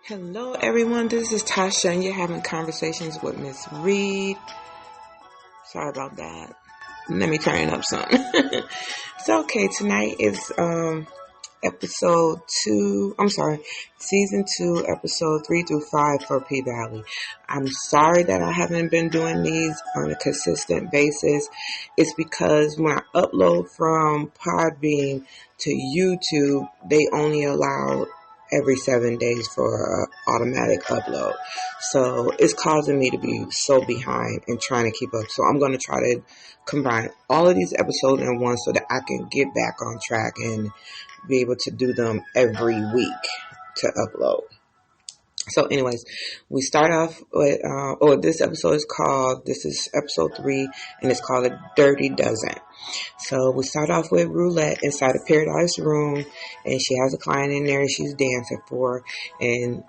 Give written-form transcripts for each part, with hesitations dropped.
Hello, everyone. This is Tasha, and you're having conversations with Miss Reed. Sorry about that. Let me turn it up some. So, okay, tonight is episode 2. I'm sorry, season 2, episode 3-5 for P-Valley. I'm sorry that I haven't been doing these on a consistent basis. It's because when I upload from Podbean to YouTube, they only allow every 7 days for automatic upload. So it's causing me to be so behind and trying to keep up. So I'm going to try to combine all of these episodes in one so that I can get back on track and be able to do them every week to upload. So anyways, we start off with, this is episode 3, and it's called A Dirty Dozen. So we start off with roulette inside a Paradise room, and she has a client in there and she's dancing for her. And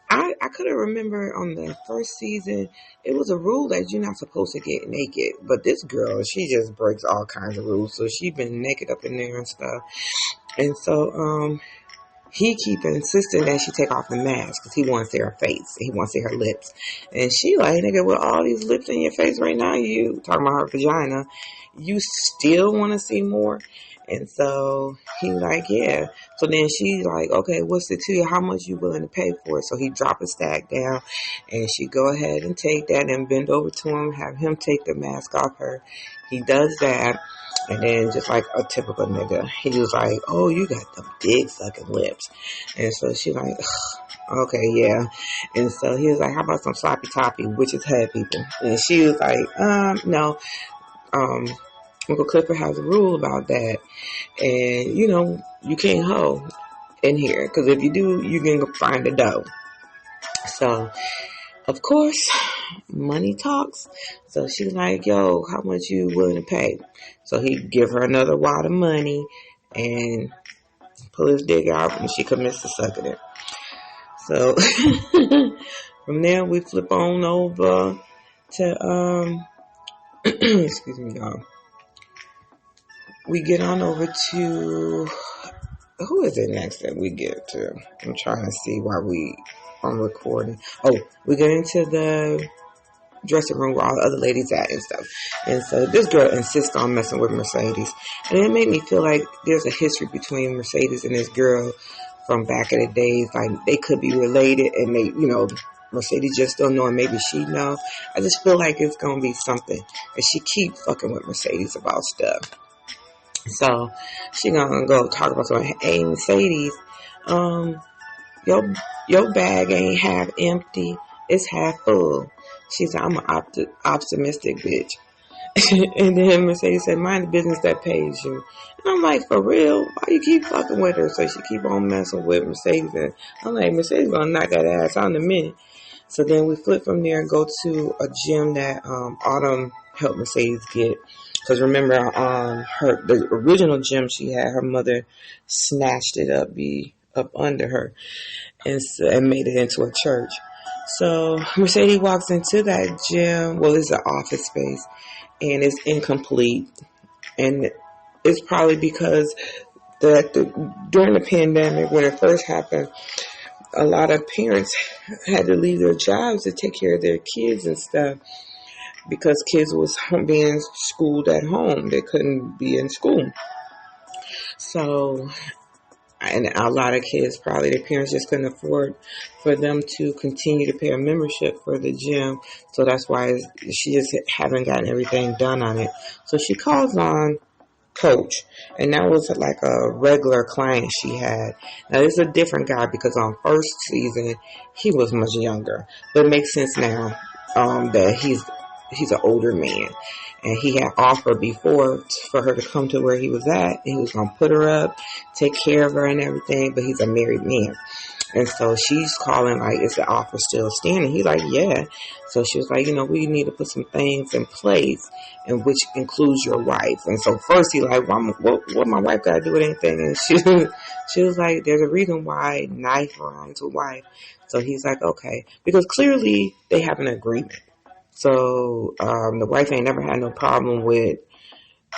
I couldn't remember on the first season, it was a rule that you're not supposed to get naked. But this girl, she just breaks all kinds of rules. So she's been naked up in there and stuff. And so, he keep insisting that she take off the mask because he wants to see her face. He wants to see her lips. And she like, nigga, with all these lips in your face right now, you talking about her vagina, you still want to see more? And so he like, yeah. So then she like, okay, what's it to you? How much you willing to pay for it? So he drop a stack down, and she go ahead and take that and bend over to him, have him take the mask off her. He does that. And then just like a typical nigga, he was like, oh, you got them dick sucking lips. And so she like, okay, yeah. And so he was like, how about some sloppy toppy, which is head people? And she was like, no. Uncle Clifford has a rule about that. And, you can't hoe in here. Because if you do, you can go find the dough. So, of course, money talks. So she's like, yo, how much you willing to pay? So he give her another wad of money and pull his dick out, and she commits to sucking it. So from there we flip on over to excuse me, y'all. We get on over to, who is it next that we get to? I'm trying to see why I'm recording. Oh, we get into the dressing room where all the other ladies at and stuff. And so this girl insists on messing with Mercedes. And it made me feel like there's a history between Mercedes and this girl from back in the days. Like they could be related, and they, Mercedes just don't know, and maybe she know. I just feel like it's going to be something. And she keep fucking with Mercedes about stuff. So she gonna go talk about something. Hey, Mercedes, your bag ain't half empty, it's half full. She said, I'm an optimistic bitch. And then Mercedes said, mind the business that pays you. And I'm like, for real? Why you keep fucking with her? So she keep on messing with Mercedes. And I'm like, Mercedes gonna knock that ass out in a minute. So then we flip from there and go to a gym that Autumn helped Mercedes get. Because remember, the original gym she had, her mother snatched it up under her and made it into a church. So Mercedes walks into that gym. Well, it's an office space, and it's incomplete. And it's probably because during the pandemic, when it first happened, a lot of parents had to leave their jobs to take care of their kids and stuff, because kids was being schooled at home. They couldn't be in school. So, and a lot of kids, probably their parents just couldn't afford for them to continue to pay a membership for the gym. So that's why she just haven't gotten everything done on it. So she calls on Coach, and that was like a regular client she had. Now this is a different guy, because on first season he was much younger, but it makes sense now that he's an older man, and he had offered before for her to come to where he was at, and he was gonna put her up, take care of her and everything, but he's a married man. And so she's calling like, is the offer still standing? He's like, yeah. So she was like, we need to put some things in place, and which includes your wife. And so first he like, what my wife got to do with anything? And she was like, there's a reason why knife rhymes with wife. So he's like, okay, because clearly they have an agreement. So the wife ain't never had no problem with,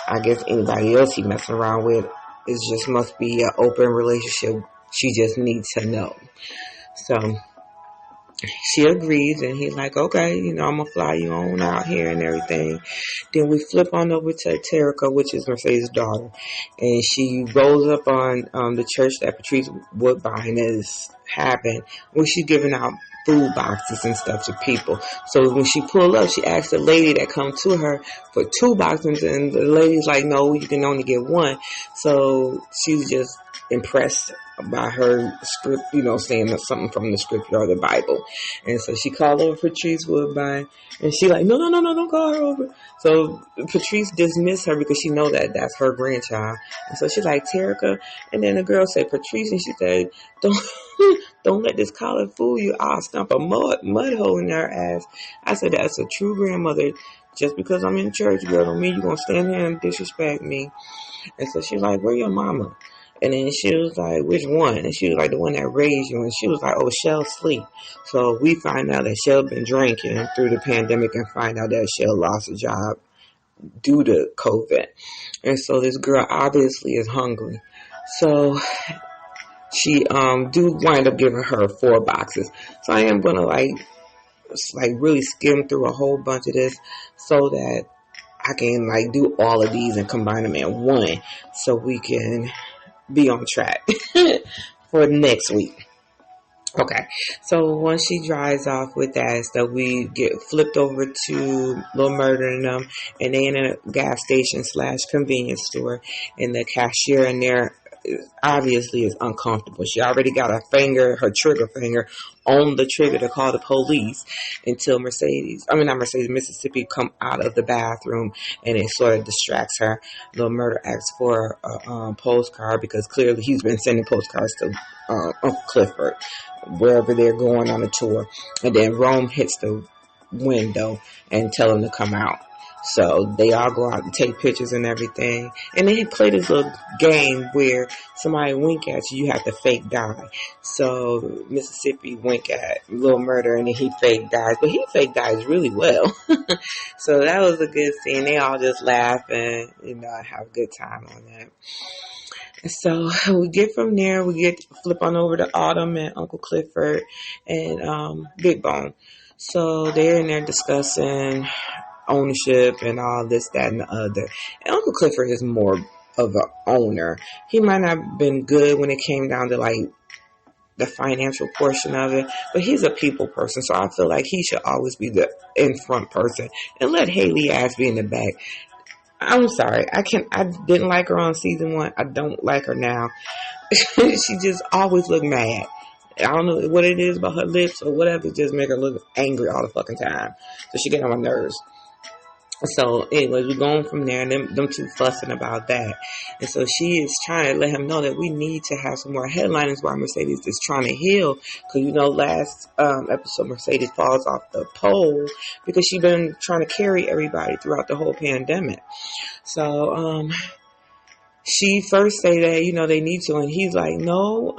I guess, anybody else he messing around with. It just must be an open relationship. She just needs to know. So She agrees, and he's like, okay, I'm gonna fly you on out here and everything. Then we flip on over to Terica, which is Mercedes' daughter, and she rolls up on the church that Patrice Woodbine is having, where she's giving out food boxes and stuff to people. So when she pulled up, she asked the lady that come to her for 2 boxes, and the lady's like, no, you can only get 1. So she's just impressed by her script, saying something from the scripture or the Bible. And so she called over Patrice Woodbine, and she like, no, don't call her over. So Patrice dismissed her because she know that that's her grandchild. And so she's like, Terica. And then the girl said, Patrice, and she said, don't let this collar fool you. I'll stomp a mud hole in her ass. I said, that's a true grandmother. Just because I'm in church, girl, don't mean you're going to stand here and disrespect me. And so she's like, where your mama? And then she was like, which one? And she was like, the one that raised you. And she was like, oh, Shell sleep. So we find out that Shell been drinking through the pandemic, and find out that Shell lost a job due to COVID. And so this girl obviously is hungry. So she do wind up giving her 4 boxes. So I am going to like really skim through a whole bunch of this so that I can like do all of these and combine them in one, so we can be on track for next week. Okay, so once she drives off with that stuff, we get flipped over to Little Murder and them, and they in a gas station / convenience store, and the cashier in there obviously is uncomfortable. She already got her trigger finger on the trigger to call the police until Mississippi come out of the bathroom, and it sort of distracts her. Little Murder asks for a postcard because clearly he's been sending postcards to Uncle Clifford wherever they're going on a tour. And then Rome hits the window and tell him to come out. So they all go out and take pictures and everything. And they play this little game where somebody wink at you, you have to fake die. So Mississippi wink at Little Murder, and then he fake dies. But he fake dies really well. So that was a good scene. They all just laugh and, have a good time on that. So we get from there, flip on over to Autumn and Uncle Clifford and Big Bone. So they're in there discussing ownership and all this, that, and the other. And Uncle Clifford is more of an owner. He might not have been good when it came down to like the financial portion of it, but he's a people person, so I feel like he should always be the in front person and let Haley ass be in the back. I'm sorry, I didn't like her on season 1. I don't like her now. She just always look mad. I don't know what it is about her lips or whatever, just make her look angry all the fucking time. So she get on my nerves. So anyways, we're going from there, and them two fussing about that. And so she is trying to let him know that we need to have some more headliners while Mercedes is trying to heal. Because, last episode, Mercedes falls off the pole because she's been trying to carry everybody throughout the whole pandemic. So, she first say that, they need to, and he's like, no,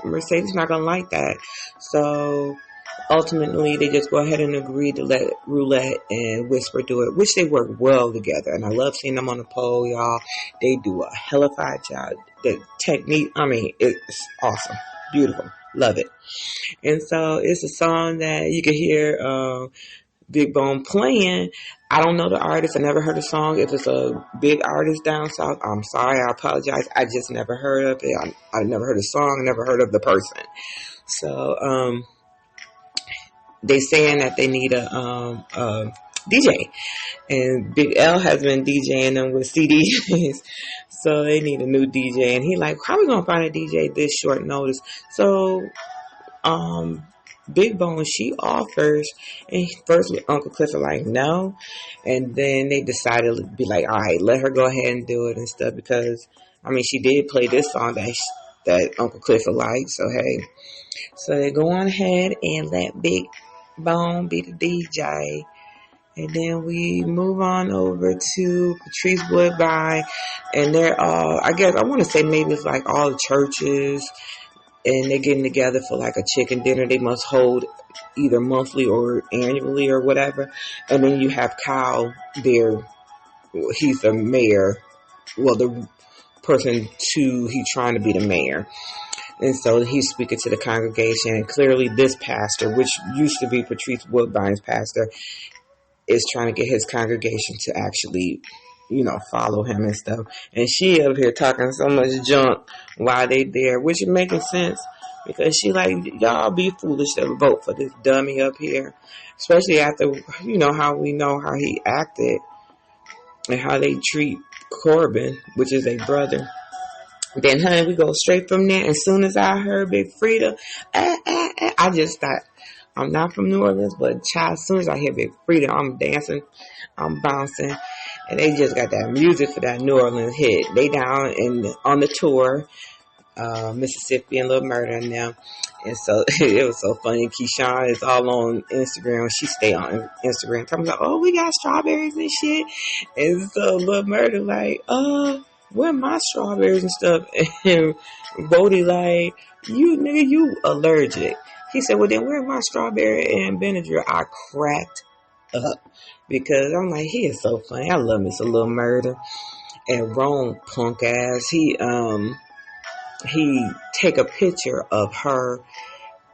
Mercedes not going to like that. So ultimately, they just go ahead and agree to let Roulette and Whisper do it, which they work well together. And I love seeing them on the pole, y'all. They do a hellified job. The technique, it's awesome. Beautiful. Love it. And so it's a song that you can hear Big Bone playing. I don't know the artist. I never heard the song. If it's a big artist down south, I'm sorry. I apologize. I just never heard of it. I never heard the song. I never heard of the person. So, they saying that they need a DJ, and Big L has been DJing them with CDs, so they need a new DJ. And he like, how are we gonna find a DJ this short notice? So, Big Bone, she offers, and first Uncle Clifford like no, and then they decided to be like, all right, let her go ahead and do it and stuff, because she did play this song that Uncle Clifford liked, so hey. So they go on ahead and let Big Bone be the DJ. And then we move on over to Patrice Woodbine. And they're all, I guess, I want to say maybe it's like all the churches. And they're getting together for like a chicken dinner they must hold either monthly or annually or whatever. And then you have Kyle there. He's the mayor. Well, the person he's trying to be the mayor. And so he's speaking to the congregation, and clearly this pastor, which used to be Patrice Woodbine's pastor, is trying to get his congregation to actually, follow him and stuff. And she up here talking so much junk while they there, which is making sense, because she like, y'all be foolish to vote for this dummy up here, especially after, how we know how he acted and how they treat Corbin, which is a brother. Then, honey, we go straight from there. As soon as I heard Big Frida, I just thought, I'm not from New Orleans, but child, as soon as I hear Big Frida, I'm dancing, I'm bouncing. And they just got that music for that New Orleans hit. They down on the tour, Mississippi and Little Murder and them. And so it was so funny. Keyshawn is all on Instagram. She stay on Instagram talking about, oh, we got strawberries and shit. And so Little Murder like, where my strawberries and stuff? And Bodie like, you allergic. He said, well, then where my strawberry and Benadryl? I cracked up because I'm like, he is so funny. I love me some Little Murder. And Rome punk ass, he take a picture of her,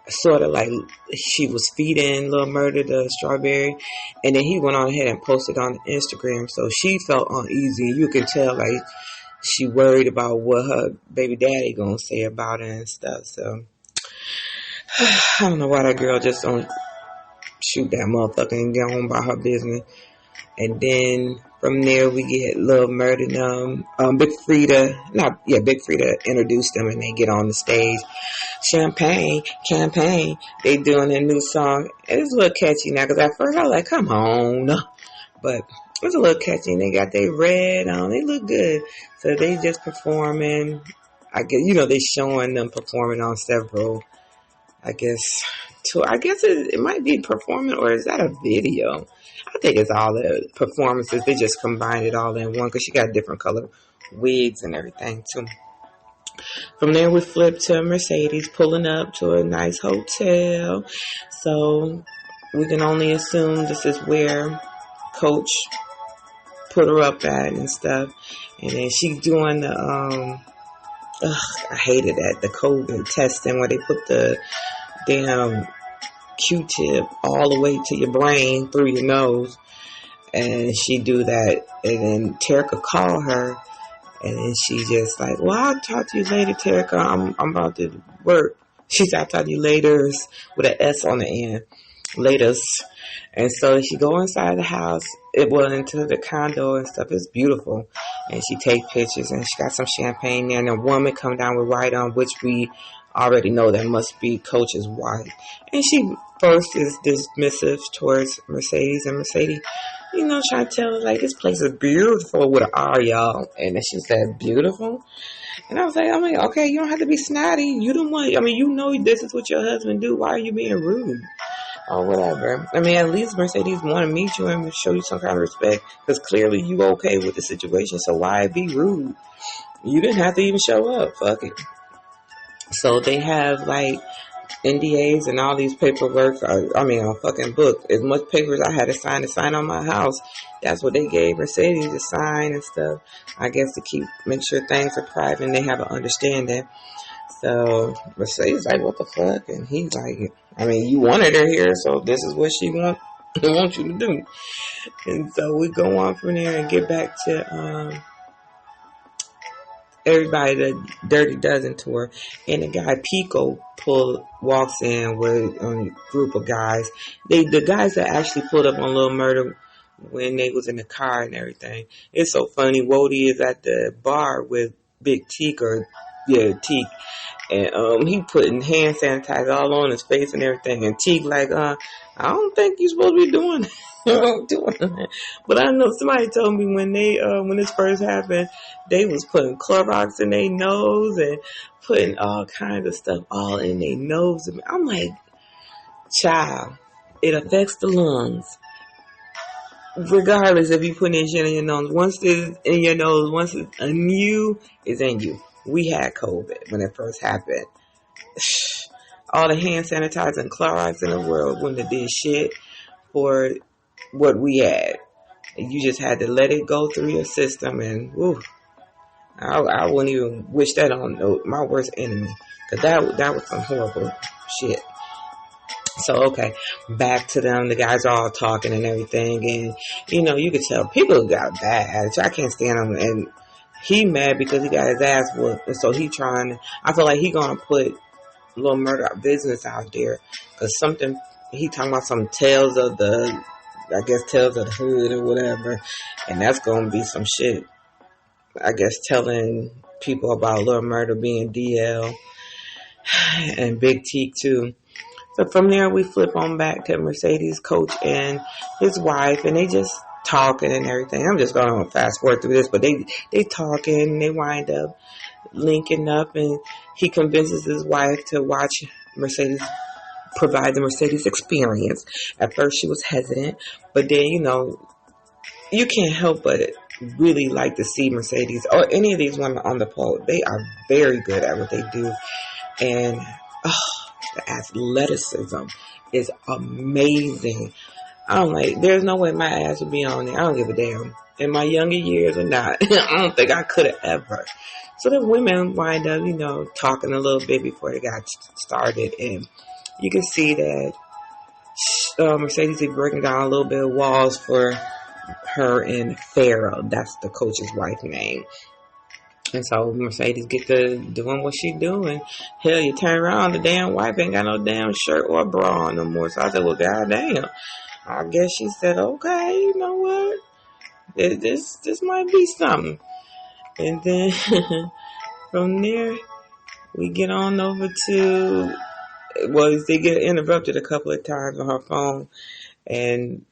sort of like she was feeding Little Murder the strawberry, and then he went on ahead and posted on Instagram. So she felt uneasy. You can tell like she worried about what her baby daddy gonna say about it and stuff. So I don't know why that girl just don't shoot that motherfucker and get on about her business. And then from there we get Lil Murder. Big Frida introduced them and they get on the stage. Champagne, campaign. They doing their new song. And it's a little catchy now because at first I was like, come on. But it's a little catchy. And they got their red on. They look good. So they just performing. I guess, they showing them performing on several, I guess it might be performing, or is that a video? I think it's all the performances. They just combined it all in one because she got different color wigs and everything too. From there we flip to Mercedes pulling up to a nice hotel. So we can only assume this is where Coach put her up at and stuff. And then she's doing the I hated that, the COVID testing where they put the damn Q-tip all the way to your brain through your nose, and she do that, and then Terica call her, and then she just like, well, I'll talk to you later, Terica. I'm about to work. She said, I'll talk to you later with an S on the end. Laters. And so she go inside the house. It was into the condo and stuff. It's beautiful. And she take pictures and she got some champagne there. And a woman come down with white on, which we already know that must be Coach's wife. And she first is dismissive towards Mercedes. And Mercedes, trying to tell her, like, this place is beautiful with an R, y'all. And then she said, beautiful? And I was like, okay, you don't have to be snotty. You don't want, this is what your husband do. Why are you being rude? Or whatever. At least Mercedes want to meet you and show you some kind of respect, because clearly you okay with the situation, so why be rude? You didn't have to even show up. Fuck it. So they have like NDAs and all these paperwork. A fucking book. As much papers I had to sign on my house. That's what they gave Mercedes to sign and stuff. I guess to make sure things are private and they have an understanding. So Mercedes like, what the fuck? And he's like, you wanted her here, so this is what she wants you to do. And so we go on from there and get back to everybody, the Dirty Dozen tour. And the guy Pico walks in with a group of guys. The guys that actually pulled up on Little Murder when they was in the car and everything. It's so funny. Wody is at the bar with Big Teak, Teak. And he putting hand sanitizer all on his face and everything. And Teak like, I don't think you're supposed to be doing that. But I know somebody told me when this first happened, they was putting Clorox in their nose and putting all kinds of stuff all in their nose. I'm like, child, it affects the lungs. Regardless if you put in shit in your nose. Once it's in your nose, once it's in you, it's in you. We had COVID when it first happened. All the hand sanitizer and Clorox in the world wouldn't have did shit for what we had. And you just had to let it go through your system and woo, I wouldn't even wish that on my worst enemy. Because that was some horrible shit. So, okay, back to them. The guys are all talking and everything. And, you could tell people got bad attitude. I can't stand them. And he mad because he got his ass whooped. And so I feel like he going to put Little Murder business out there. Because he talking about some tales of the hood or whatever. And that's going to be some shit. I guess telling people about Little Murder being DL and Big T too. So from there we flip on back to Mercedes' coach and his wife, and they just talking and everything. I'm just going to fast forward through this, but they talking, they wind up linking up, and he convinces his wife to watch Mercedes provide the Mercedes experience. At first she was hesitant, but then you can't help but really like to see Mercedes or any of these women on the pole. They are very good at what they do, and the athleticism is amazing. I'm like, there's no way my ass would be on there. I don't give a damn. In my younger years or not, I don't think I could have ever. So the women wind up, talking a little bit before they got started, and you can see that Mercedes is breaking down a little bit of walls for her and Farrah. That's the coach's wife's name. And so Mercedes get to doing what she doing. Hell, you turn around, the damn wife ain't got no damn shirt or bra on no more. So I said, well, goddamn. I guess she said, okay, you know what? This might be something. And then from there, we get on over to, they get interrupted a couple of times on her phone. And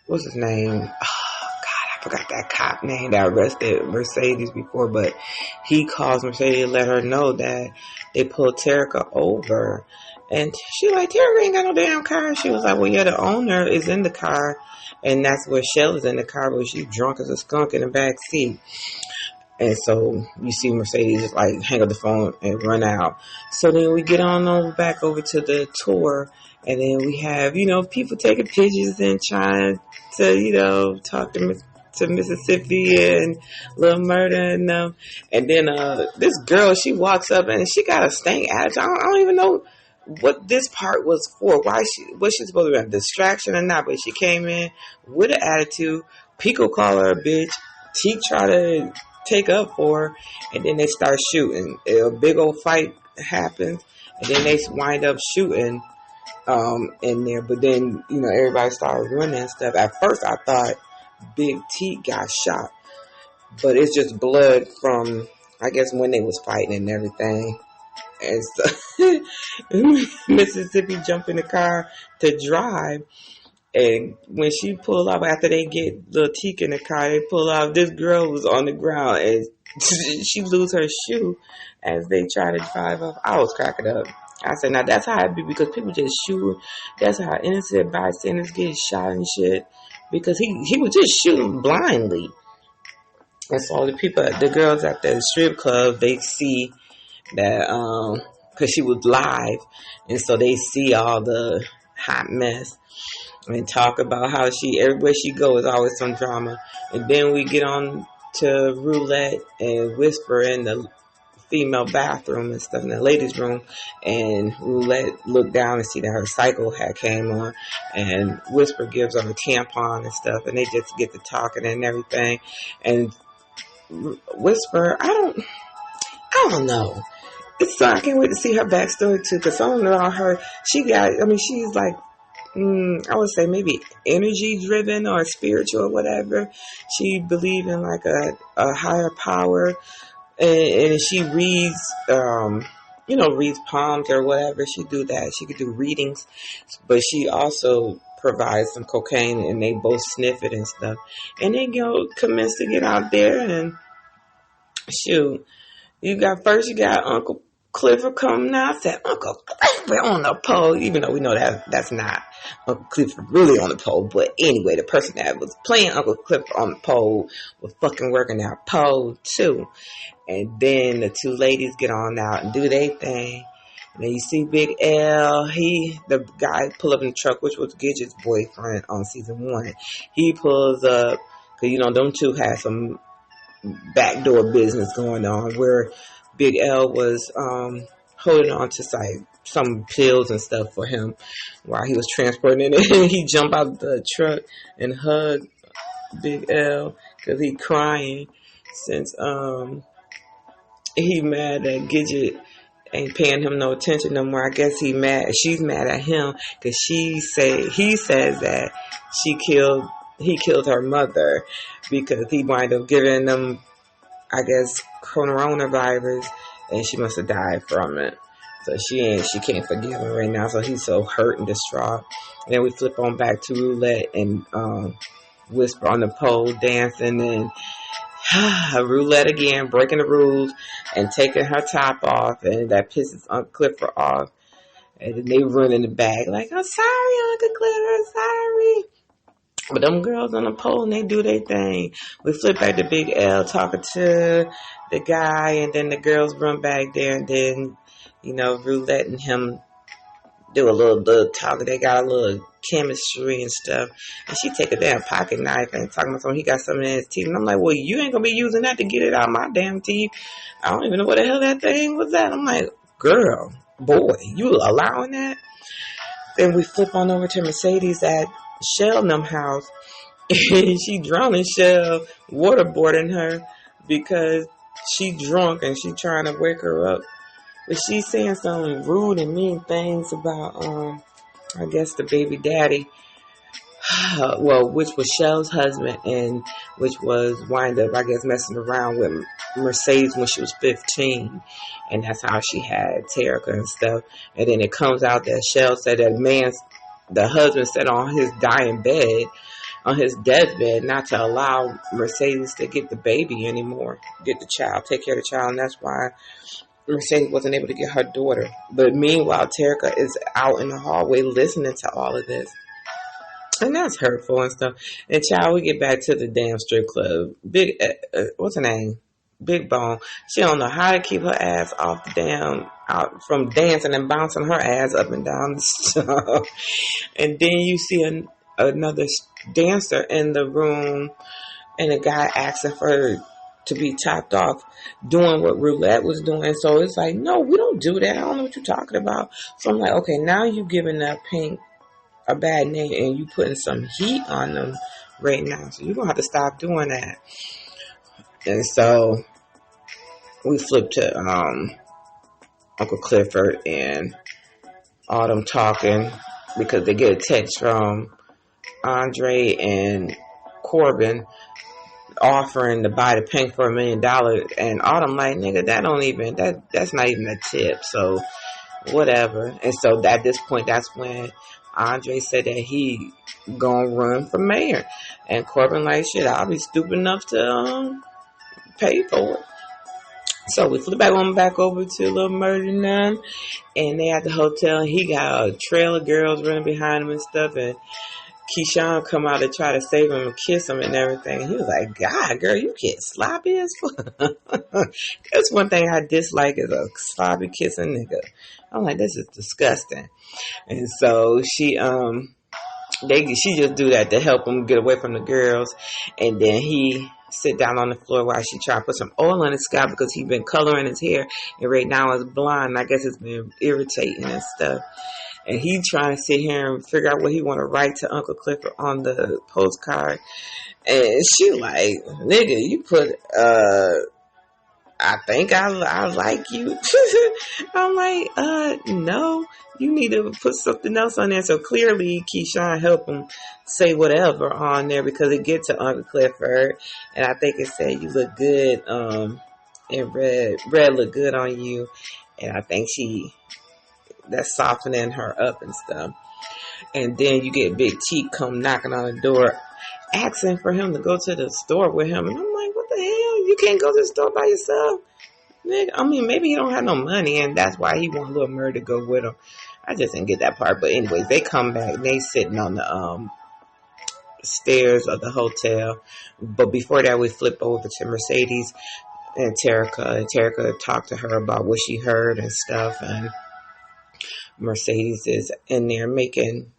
what's his name? I forgot that cop name that arrested Mercedes before, but he calls Mercedes to let her know that they pulled Terica over. And she like, Terica ain't got no damn car. She was like, well, yeah, the owner is in the car, and that's where Shell is in the car, but she's drunk as a skunk in the back seat. And so you see Mercedes just like hang up the phone and run out. So then we get on back over to the tour, and then we have, people taking pictures and trying to, talk to Mississippi and Little Murder and them. And then this girl, she walks up and she got a stank attitude. I don't even know what this part was for. Was she supposed to be a distraction or not? But she came in with an attitude. Pico called her a bitch. T tried to take up for her, and then they start shooting. A big old fight happens, and then they wind up shooting in there. But then, everybody started running and stuff. At first I thought Big T got shot, but it's just blood from, I guess, when they was fighting and everything. And so Mississippi jumped in the car to drive, and when she pulled off, after they get Lil Teak in the car, they pull off, this girl was on the ground and she lose her shoe as they try to drive off. I was cracking up. I said, now that's how it be, because people just shoot. That's how innocent bystanders get shot and shit, because he was just shooting blindly. And so the girls at the strip club, they see that, because she was live, and so they see all the hot mess and talk about how everywhere she goes, always some drama. And then we get on to Roulette and Whisper in the female bathroom and stuff, in the ladies' room, and Roulette looked down and see that her cycle had came on, and Whisper gives her a tampon and stuff, and they just get to talking and everything. And Whisper, I don't know. So I can't wait to see her backstory too, because something about her, she's like, I would say maybe energy driven or spiritual or whatever. She believes in like a higher power, and she reads, reads palms or whatever. She do that. She could do readings, but she also provides some cocaine, and they both sniff it and stuff. And they commence to get out there and shoot. You got Uncle Clifford coming out. I said, Uncle Clifford on the pole, even though we know that's not Uncle Clifford really on the pole. But anyway, the person that was playing Uncle Clifford on the pole was fucking working that pole too. And then the two ladies get on out and do their thing. And then you see Big L, the guy pull up in the truck, which was Gidget's boyfriend on season 1. He pulls up, because them two had some backdoor business going on where Big L was holding on to some pills and stuff for him while he was transporting it. And he jumped out the truck and hugged Big L because he crying since he mad that Gidget ain't paying him no attention no more. I guess she's mad at him because he says that he killed her mother because he wound up giving them, I guess, coronavirus, and she must have died from it. So she can't forgive him right now. So he's so hurt and distraught. And then we flip on back to Roulette and Whisper on the pole dancing, and Roulette again breaking the rules and taking her top off, and that pisses Uncle Clifford off. And then they run in the bag like, "I'm sorry, Uncle Clifford, sorry." But them girls on the pole, and they do their thing. We flip back to Big L talking to the guy, and then the girls run back there, and then, Roulette and him do a little talking. They got a little chemistry and stuff. And she take a damn pocket knife and talking about something. He got something in his teeth. And I'm like, well, you ain't going to be using that to get it out of my damn teeth. I don't even know what the hell that thing was at. I'm like, girl, boy, you allowing that? Then we flip on over to Mercedes at Shell Num house, and she drowning Shell, waterboarding her because she drunk and she trying to wake her up. But she's saying some rude and mean things about, I guess, the baby daddy, which was Shell's husband, and which was wind up, I guess, messing around with Mercedes when she was 15. And that's how she had Terica and stuff. And then it comes out that Shell said that the husband said on his dying bed, on his deathbed, not to allow Mercedes to get the baby anymore, get the child, take care of the child. And that's why Mercedes wasn't able to get her daughter. But meanwhile, Terica is out in the hallway listening to all of this. And that's hurtful and stuff. And child, we get back to the damn strip club. What's her name? Big Bone. She don't know how to keep her ass off the out from dancing and bouncing her ass up and down the stuff. And then you see another dancer in the room, and a guy asking for her to be topped off, doing what Roulette was doing. So it's like, no, we don't do that. I don't know what you're talking about. So I'm like, okay, now you giving that Pink a bad name, and you putting some heat on them right now. So you're gonna have to stop doing that. And so we flip to Uncle Clifford and Autumn talking because they get a text from Andre and Corbin offering to buy the Pink for $1 million. And Autumn like, nigga, that's not even a tip. So whatever. And so at this point, that's when Andre said that he gonna run for mayor. And Corbin like, shit, I'll be stupid enough to pay for it. So we flip back over to Little Murder Nun, and they at the hotel. He got a trail of girls running behind him and stuff, and Keyshawn come out to try to save him and kiss him and everything. He was like, God, girl, you get sloppy as fuck. That's one thing I dislike is a sloppy kissing nigga. I'm like, this is disgusting. And so she just do that to help him get away from the girls. And then he sit down on the floor while she try to put some oil on his scalp because he's been coloring his hair. And right now it's blonde. I guess it's been irritating and stuff. And he trying to sit here and figure out what he want to write to Uncle Clifford on the postcard. And she like, nigga, you put, I think I like you. I'm like, no, you need to put something else on there. So clearly Keyshawn helped him say whatever on there because it gets to Uncle Clifford. And I think it said, you look good, in red. Red look good on you. And I think that's softening her up and stuff. And then you get Big T come knocking on the door, asking for him to go to the store with him. And I'm like, what the hell? You can't go to the store by yourself? Nigga, I mean, maybe he don't have no money, and that's why he want Little Murder to go with him. I just didn't get that part. But anyways, they come back, and they sitting on the stairs of the hotel. But before that, we flip over to Mercedes and Terica. And Terica talked to her about what she heard and stuff, and Mercedes is in there making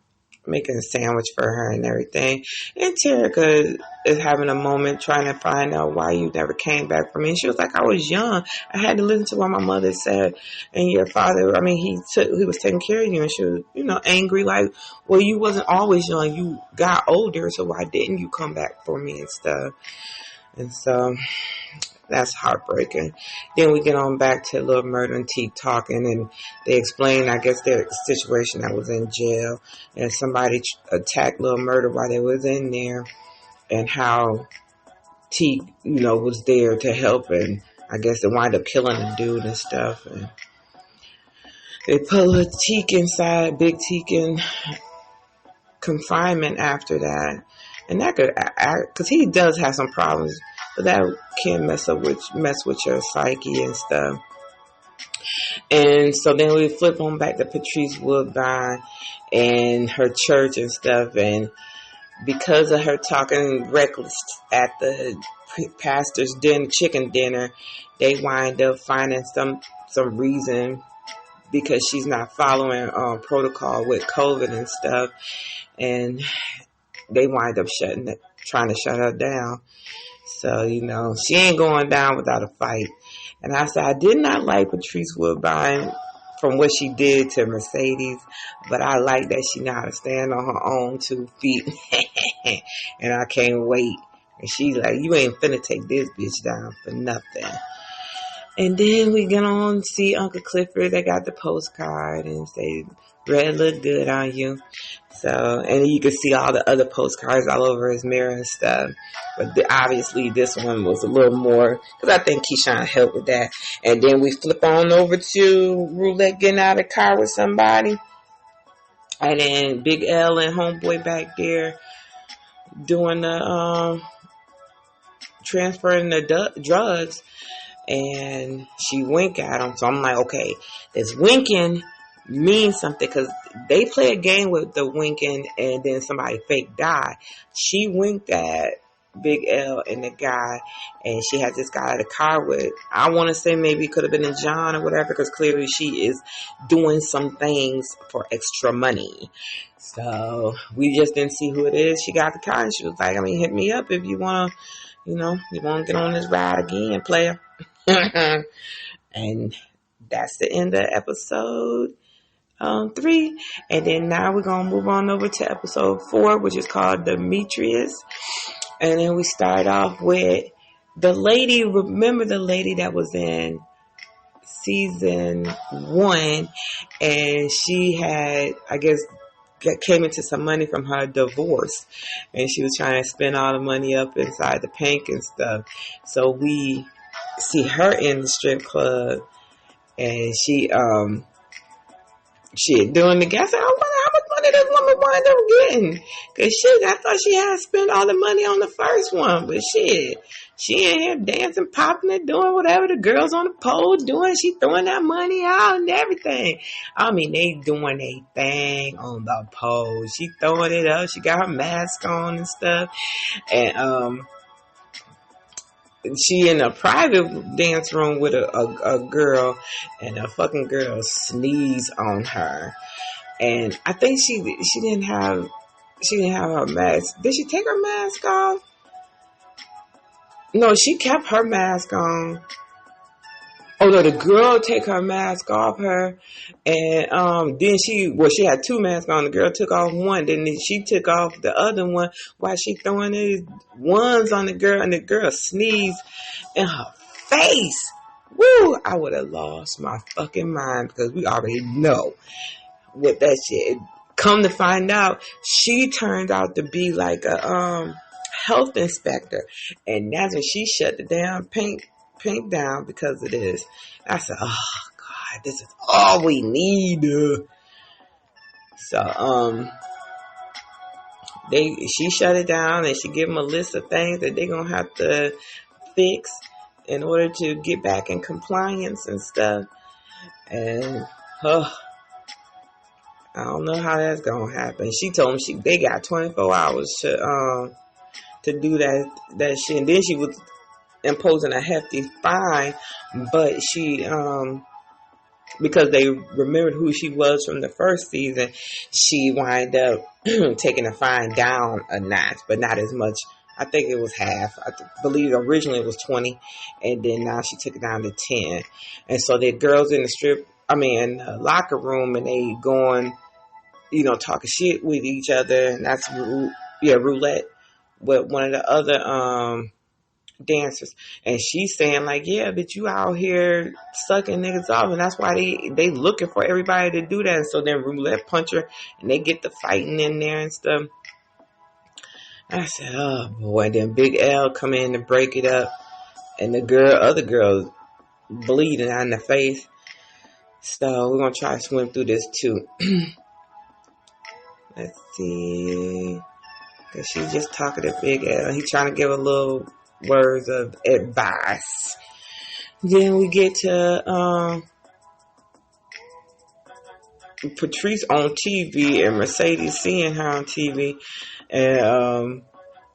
making a sandwich for her and everything. And Terica is having a moment trying to find out why you never came back for me. And she was like, I was young. I had to listen to what my mother said. And your father, I mean, he was taking care of you. And she was, angry, like, well, you wasn't always young. You got older, so why didn't you come back for me and stuff? And so that's heartbreaking. Then we get on back to Little Murder and Teak talking, and they explain, I guess, their situation that was in jail, and somebody attacked Little Murder while they was in there, and how Teak, was there to help, and I guess they wind up killing the dude and stuff, and they put Little Teak inside, Big Teak in confinement after that, and that could, because he does have some problems. But that can mess with your psyche and stuff. And so then we flip on back to Patrice Woodbine and her church and stuff. And because of her talking reckless at the pastor's chicken dinner, they wind up finding some reason because she's not following protocol with COVID and stuff. And they wind up trying to shut her down. So, she ain't going down without a fight. And I said, I did not like Patrice Woodbine from what she did to Mercedes, but I like that she know how to stand on her own 2 feet. And I can't wait. And she's like, you ain't finna take this bitch down for nothing. And then we get on to see Uncle Clifford. They got the postcard and say, red look good on you. So, and you can see all the other postcards all over his mirror and stuff. But obviously this one was a little more, because I think Keyshawn helped with that. And then we flip on over to Roulette getting out of the car with somebody. And then Big L and Homeboy back there doing the, transferring the drugs. And she winked at him. So I'm like, okay, this winking means something, because they play a game with the winking and then somebody fake die. She winked at Big L and the guy, and she had this guy at the car with, I want to say maybe it could have been a John or whatever, because clearly she is doing some things for extra money. So we just didn't see who it is. She got the car and she was like, hit me up if you want to, you want to get on this ride again, player. And that's the end of episode 3. And then now we're going to move on over to episode 4, which is called DEMETHRIUS. And then we start off with the lady. Remember the lady that was in season 1, and she had, I guess, came into some money from her divorce, and she was trying to spend all the money up inside the bank and stuff. So we see her in the strip club, and she doing the gas. I wonder how much money this woman wound up getting, cause I thought she had spent all the money on the first one, but she in here dancing, popping it, doing whatever the girls on the pole doing. She throwing that money out and everything. They doing a thing on the pole. She throwing it up. She got her mask on and stuff, and she in a private dance room with a girl, and a fucking girl sneeze on her, and I think she didn't have her mask. Did she take her mask off? No, she kept her mask on. Oh no, the girl take her mask off her, and then she had 2 masks on. The girl took off one, then she took off the other one while she throwing these ones on the girl, and the girl sneezed in her face. Woo! I would have lost my fucking mind, because we already know what that shit. Come to find out, she turned out to be like a health inspector, and that's when she shut the damn paint down because of this. I said, oh God, this is all we need. So she shut it down, and she gave them a list of things that they're gonna have to fix in order to get back in compliance and stuff. And I don't know how that's gonna happen. She told them they got 24 hours to do that shit, and then she was imposing a hefty fine, but she because they remembered who she was from the first season, she wind up taking the fine down a notch, but not as much. I think it was half. I believe originally it was 20, and then now she took it down to 10. And so the girls in the locker room, and they going, talking shit with each other, and that's roulette with one of the other dancers, and she's saying like, yeah, but you out here sucking niggas off, and that's why they looking for everybody to do that. And so then roulette punch her, and they get the fighting in there and stuff. I said, oh boy. And then Big L come in to break it up, and the other girl bleeding out in the face. So we're gonna try to swim through this too. Let's see, cause she's just talking to Big L. He's trying to give a little words of advice. Then we get to Patrice on TV, and Mercedes seeing her on TV, and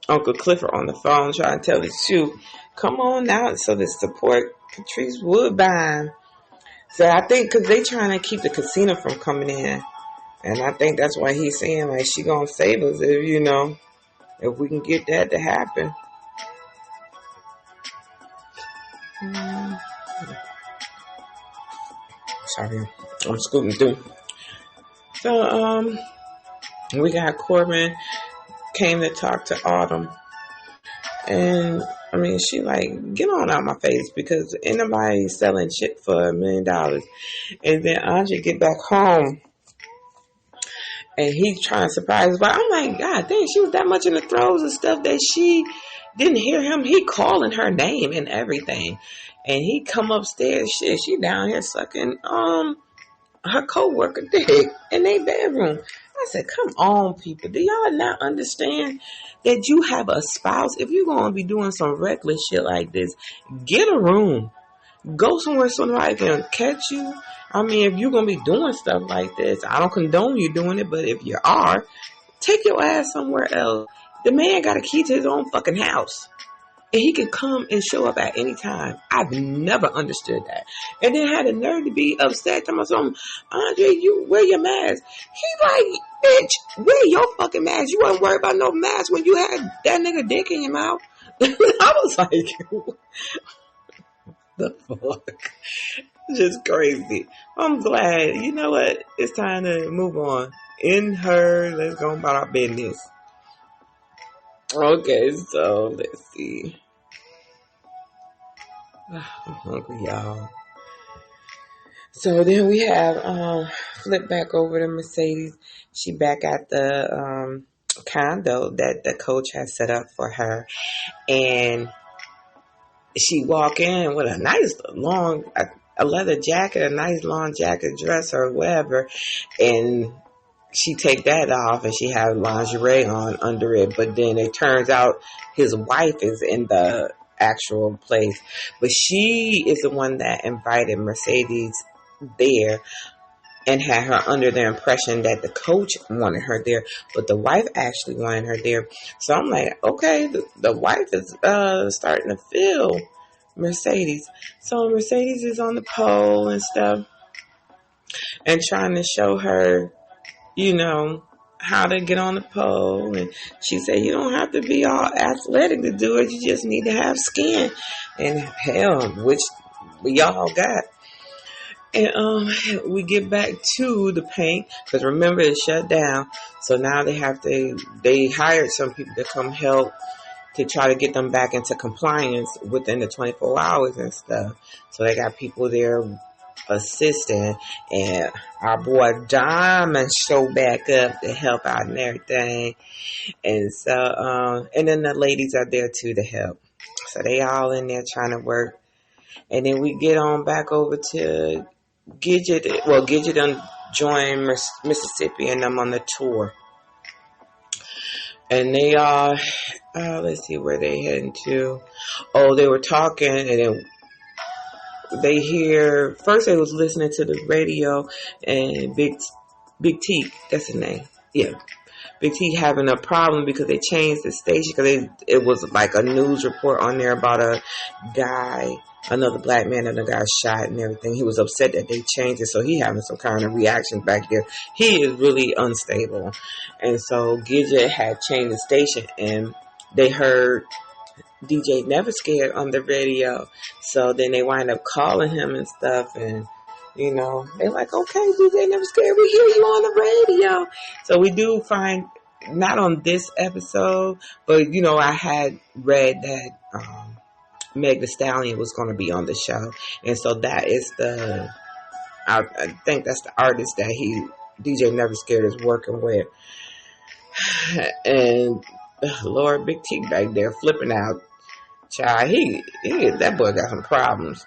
Uncle Clifford on the phone trying to tell the truth. Come on out so to support Patrice Woodbine. So I think because they trying to keep the casino from coming in, and I think that's why he's saying like she gonna save us if we can get that to happen. Sorry, I'm scooting through. So we got Corbin came to talk to Autumn, and she like, get on out my face, because ain't nobody selling shit for $1 million. And then Andre get back home, and he's trying to surprise, but I'm like, God dang, she was that much in the throes and stuff that she didn't hear him. He calling her name and everything, and he come upstairs. Shit, she down here sucking her co-worker dick in their bedroom. I said, come on, people. Do y'all not understand that you have a spouse? If you're going to be doing some reckless shit like this, get a room. Go somewhere somebody can catch you. If you're going to be doing stuff like this, I don't condone you doing it, but if you are, take your ass somewhere else. The man got a key to his own fucking house, and he can come and show up at any time. I've never understood that. And then had the nerve to be upset to myself, Andre, you wear your mask. He like, bitch, wear your fucking mask. You wasn't worried about no mask when you had that nigga dick in your mouth. I was like, the fuck? Just crazy. I'm glad. You know what? It's time to move on. Let's go about our business. Okay, so let's see. I'm hungry, y'all. So then we have flip back over to Mercedes. She back at the condo that the coach has set up for her, and she walk in with a nice long a leather jacket, a nice long jacket dress or whatever, and she take that off and she have lingerie on under it. But then it turns out his wife is in the actual place, but she is the one that invited Mercedes there and had her under the impression that the coach wanted her there, but the wife actually wanted her there. So I'm like, okay, the wife is starting to feel Mercedes. So Mercedes is on the pole and stuff and trying to show her, how to get on the pole. And she said, you don't have to be all athletic to do it. You just need to have skin. And hell, which we all got. And we get back to the paint, because remember, it's shut down. So now they hired some people to come help to try to get them back into compliance within the 24 hours and stuff. So they got people there assisting, and our boy Diamond showed back up to help out and everything. And so, and then the ladies are there too to help. So they all in there trying to work. And then we get on back over to Gidget. Well, Gidget done joined Mississippi and them on the tour. And they are, let's see where they heading to. Oh, they were talking, and then they hear, first they was listening to the radio, and Big T, that's his name. Yeah. Big T having a problem because they changed the station because it was like a news report on there about a guy, another black man, and a guy shot and everything. He was upset that they changed it, so he having some kind of reaction back there. He is really unstable, and so Gidget had changed the station, and they heard DJ Never Scared on the radio. So then they wind up calling him and stuff, and you know, they're like, okay, DJ Never Scared, we hear you on the radio. So we do find, not on this episode, but you know, I had read that Meg Thee Stallion was going to be on the show, and so that is I think that's the artist that DJ Never Scared is working with. And Lord, Big T back there flipping out. Child, that boy got some problems.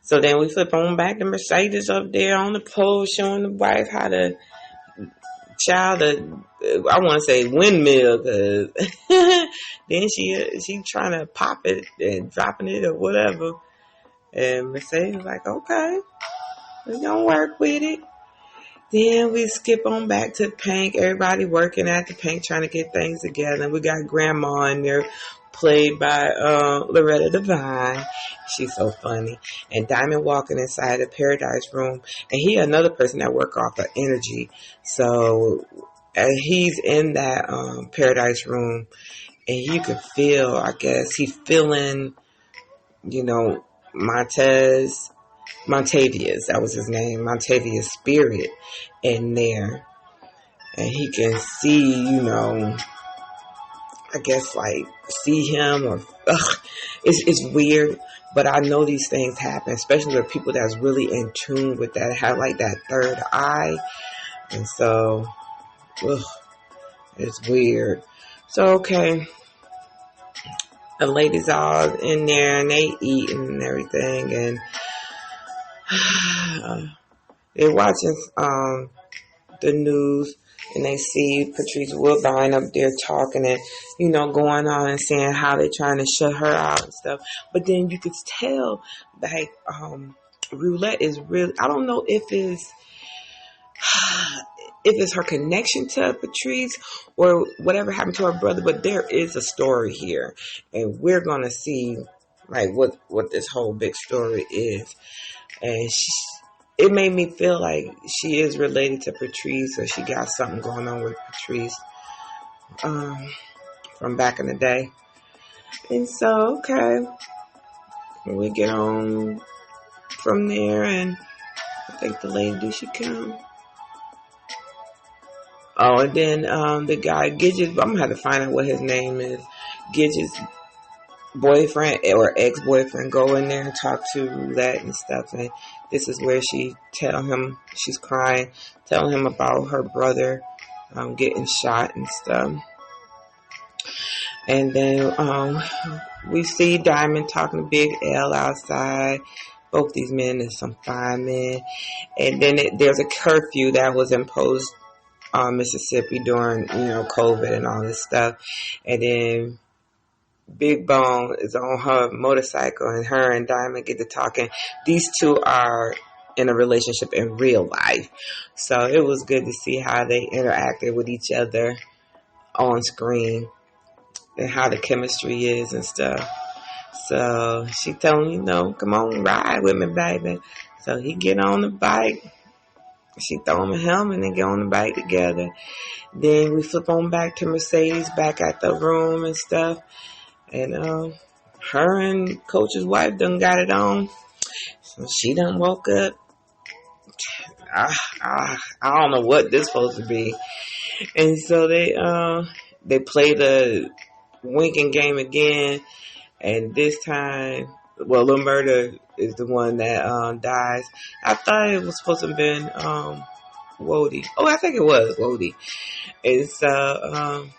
So then we flip on back to Mercedes up there on the pole showing the wife how to, I want to say windmill, because then she trying to pop it and dropping it or whatever. And Mercedes was like, okay, we gonna work with it. Then we skip on back to Pink. Everybody working at the Pink trying to get things together. We got Grandma in there, played by Loretta Devine. She's so funny. And Diamond walking inside the Paradise Room. And he another person that work off of energy. So he's in that Paradise Room. And you could feel, I guess, he's feeling, you know, Montavious, that was his name, Montavious' spirit in there. And he can see, you know, I guess like see him or it's weird, but I know these things happen, especially with people that's really in tune with that, have like that third eye. And so it's weird. So okay, the ladies all in there and they eating and everything, and they're watching the news, and they see Patrice Woodbine up there talking and, you know, going on and saying how they're trying to shut her out and stuff. But then you could tell, like, Roulette is really, I don't know if it's her connection to Patrice or whatever happened to her brother, but there is a story here, and we're going to see, like, what this whole big story is. And it made me feel like she is related to Patrice, or she got something going on with Patrice from back in the day. And so, okay, we get on from there, and I think the lady should come. Oh, and then the guy, Gidget's, I'm going to have to find out what his name is. Gidget's boyfriend or ex-boyfriend go in there and talk to Roulette and stuff, and this is where she tell him, she's crying, telling him about her brother getting shot and stuff. And then we see Diamond talking to Big L outside. Both these men are some fine men. And then there's a curfew that was imposed on Mississippi during, you know, COVID and all this stuff. And then Big Bone is on her motorcycle, and her and Diamond get to talking. These two are in a relationship in real life, so it was good to see how they interacted with each other on screen and how the chemistry is and stuff. So she told him, you know, come on, ride with me, baby. So he get on the bike. She throw him a helmet and get on the bike together. Then we flip on back to Mercedes back at the room and stuff. And her and Coach's wife done got it on. So she done woke up. I don't know what this supposed to be. And so they play the winking game again. And this time, well, Lil Murder is the one that dies. I thought it was supposed to have been Wody. Oh, I think it was Wody. And so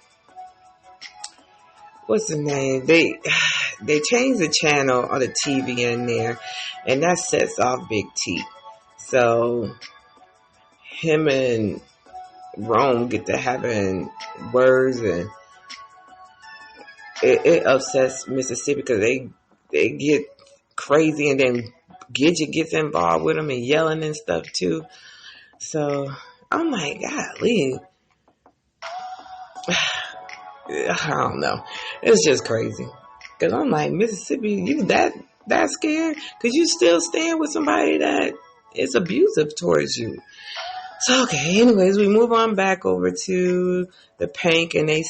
what's the name? They changed the channel on the TV in there, and that sets off Big T. So him and Rome get to having words, and it upsets Mississippi because they get crazy, and then Gidget gets involved with them and yelling and stuff too. So I'm like, golly, I don't know. It's just crazy. Because I'm like, Mississippi, you that scared? Because you still stand with somebody that is abusive towards you. So, okay, anyways, we move on back over to the Pink, and they,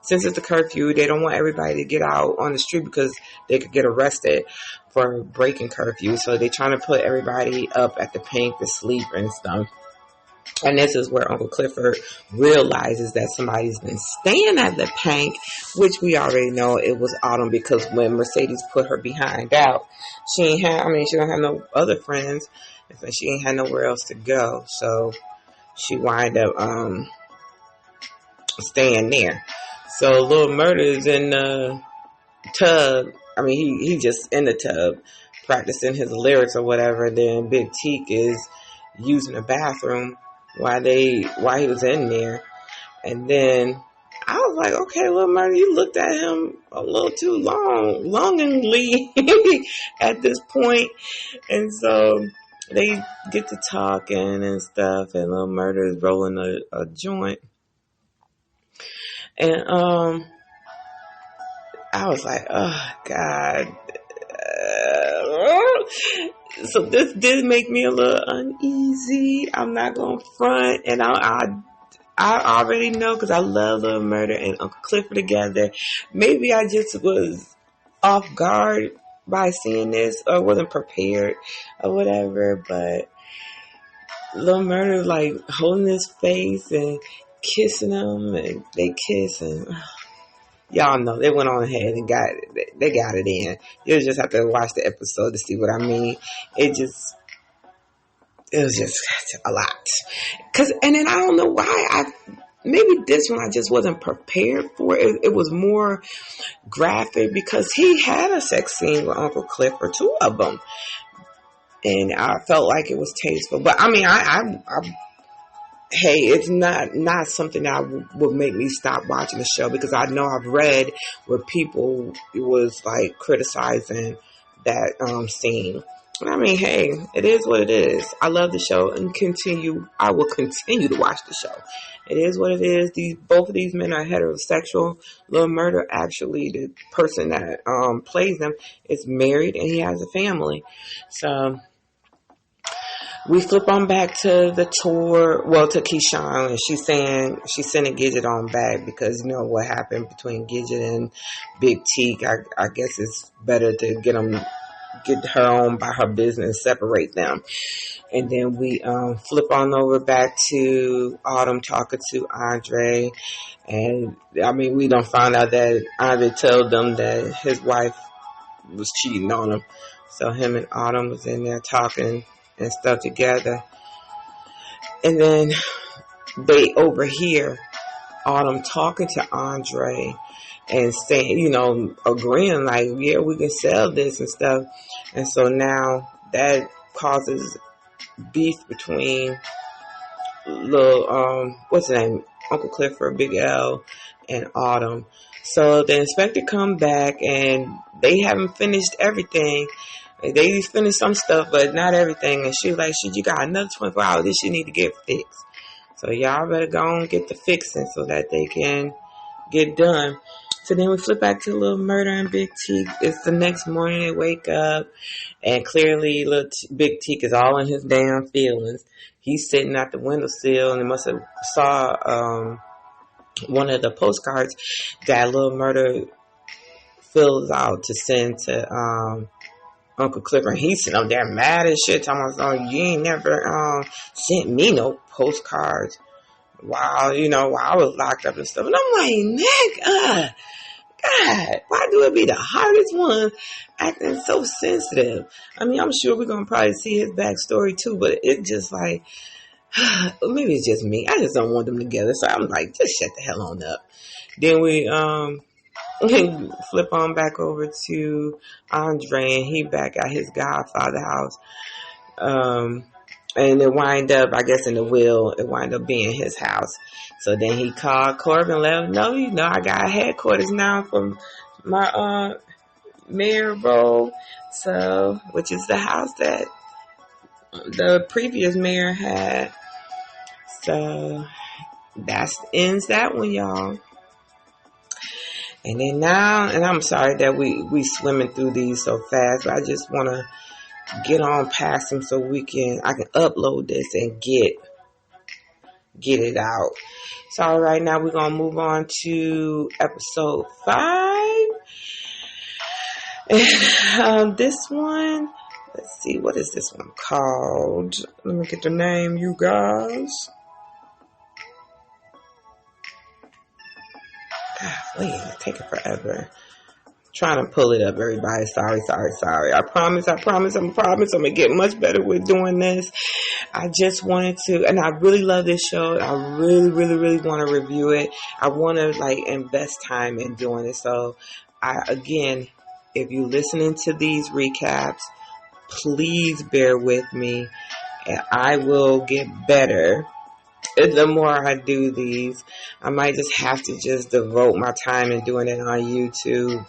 since it's a curfew, they don't want everybody to get out on the street because they could get arrested for breaking curfew. So they're trying to put everybody up at the Pink to sleep and stuff. And this is where Uncle Clifford realizes that somebody's been staying at the Pink, which we already know it was Autumn, because when Mercedes put her behind out, she don't have no other friends, and she ain't had nowhere else to go. So she wind up staying there. So Little Murder is in the tub. He just in the tub practicing his lyrics or whatever. Then Big Teak is using the bathroom while he was in there. And then I was like, okay, Little Murder, you looked at him a little too longingly at this point. And so they get to talking and stuff, and Little Murder is rolling a joint. And I was like, oh God. So this did make me a little uneasy. I'm not going to front. And I already know, because I love Little Murder and Uncle Clifford together. Maybe I just was off guard by seeing this, or wasn't prepared or whatever. But Little Murder like holding his face and kissing him, and they kiss, and y'all know they went on ahead and got it in. You just have to watch the episode to see what I mean. It was just a lot. And then I don't know why maybe this one I just wasn't prepared for. It was more graphic because he had a sex scene with Uncle Clifford, 2 of them, and I felt like it was tasteful. But hey, it's not something that would make me stop watching the show, because I know I've read where people was like criticizing that scene. Hey, it is what it is. I love the show and I will continue to watch the show. It is what it is. Both of these men are heterosexual. Little Murder, actually, the person that plays them, is married and he has a family. So we flip on back to the tour, to Keyshawn, and she's sending Gidget on back because you know what happened between Gidget and Big Teak. I guess it's better to get her on by her business, separate them. And then we flip on over back to Autumn talking to Andre. And we don't find out that Andre told them that his wife was cheating on him. So him and Autumn was in there talking and stuff together. And then they overhear Autumn talking to Andre and saying, agreeing like, yeah, we can sell this and stuff. And so now that causes beef between what's his name? Uncle Clifford, Big L, and Autumn. So the inspector come back and they haven't finished everything. They finished some stuff, but not everything. And she's like, shit, you got another 24 hours. This shit need to get fixed. So y'all better go and get the fixing so that they can get done. So then we flip back to Little Murder and Big Teak. It's the next morning. They wake up, and clearly Big Teak is all in his damn feelings. He's sitting at the windowsill, and he must have saw one of the postcards that Little Murder fills out to send to Uncle Clifford. He's sitting up there mad as shit, talking about, you ain't never sent me no postcards while I was locked up and stuff. And I'm like, nigga, God, why do it be the hardest one acting so sensitive? I'm sure we're going to probably see his backstory too, but it's just like, maybe it's just me. I just don't want them together. So I'm like, just shut the hell on up. Then we flip on back over to Andre, and he back at his godfather house. And it wind up, I guess in the will, it wind up being his house. So then he called Corbin and let him know, I got headquarters now for my mayor role. So, which is the house that the previous mayor had. So that ends that one, y'all. And then now, and I'm sorry that we swimming through these so fast, but I just want to get on past them so I can upload this and get it out. So right now we're going to move on to episode 5. And this one, let's see, what is this one called? Let me get the name, you guys. Wait, it's taking forever. Trying to pull it up, everybody. Sorry. I promise I'm gonna get much better with doing this. I just wanted to, and I really love this show. I really want to review it. I want to invest time in doing it. So again, if you're listening to these recaps, please bear with me, and I will get better. The more I do these, I might just have to just devote my time in doing it on YouTube.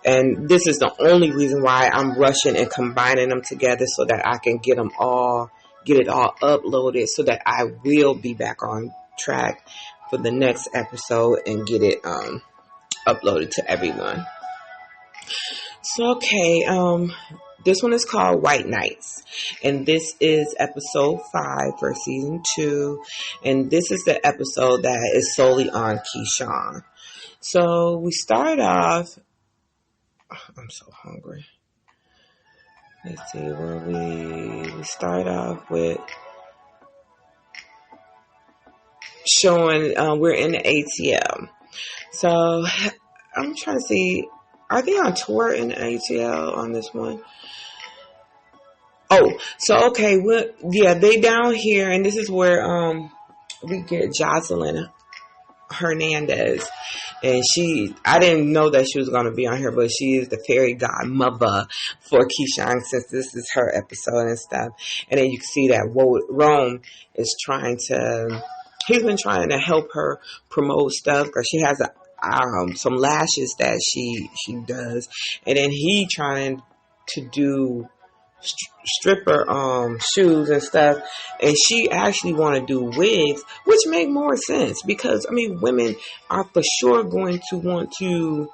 And this is the only reason why I'm rushing and combining them together so that I can get it all uploaded, so that I will be back on track for the next episode and get it uploaded to everyone. So, okay, this one is called White Nights, and this is episode 5 for season 2, and this is the episode that is solely on Keyshawn. So we start off. I'm so hungry. Let's see where we start off with showing we're in the ATL. So I'm trying to see, are they on tour in the ATL on this one? Oh, so okay, they down here, and this is where we get Jocelyn Hernandez, and I didn't know that she was going to be on here, but she is the fairy godmother for Keyshawn, since this is her episode and stuff. And then you can see that Rome is he's been trying to help her promote stuff, because she has some lashes that she does, and then he trying to do stripper shoes and stuff, and she actually want to do wigs, which make more sense, because women are for sure going to want to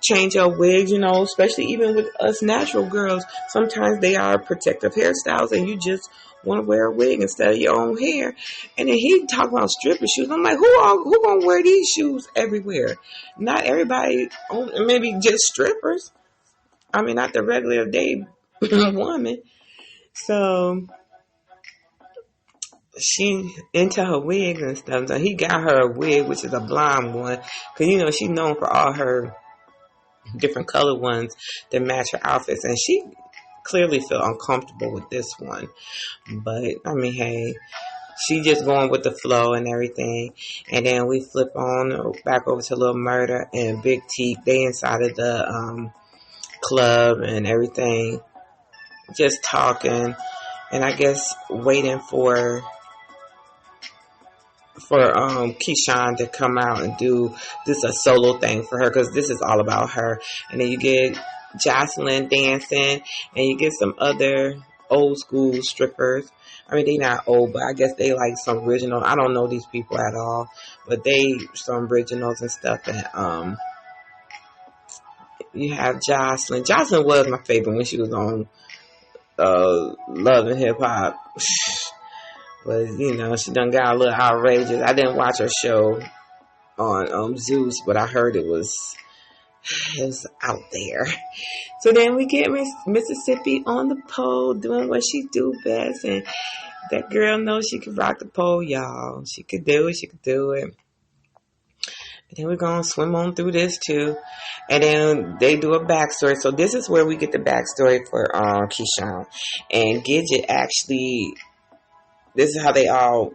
change up wigs, especially even with us natural girls. Sometimes they are protective hairstyles and you just want to wear a wig instead of your own hair. And then he talk about stripper shoes. I'm like, who gonna wear these shoes everywhere? Not everybody, maybe just strippers. Not the regular day woman. So she into her wigs and stuff. So he got her a wig, which is a blonde one, because she's known for all her different colored ones that match her outfits, and she clearly felt uncomfortable with this one. But hey, she just going with the flow and everything. And then we flip on back over to Little Murder and Big T. They inside of the club and everything, just talking, and I guess waiting for Keyshawn to come out and do this a solo thing for her, because this is all about her. And then you get Jocelyn dancing, and you get some other old school strippers. They not old, but I guess they like some original. I don't know these people at all, but they some originals and stuff. And you have Jocelyn. Jocelyn was my favorite when she was on Love and Hip Hop. But, she done got a little outrageous. I didn't watch her show on Zeus, but I heard it was out there. So then we get Mississippi on the pole doing what she do best. And that girl knows she could rock the pole, y'all. She could do it. And then we're going to swim on through this too. And then they do a backstory. So this is where we get the backstory for Keyshawn. And Gidget actually, this is how they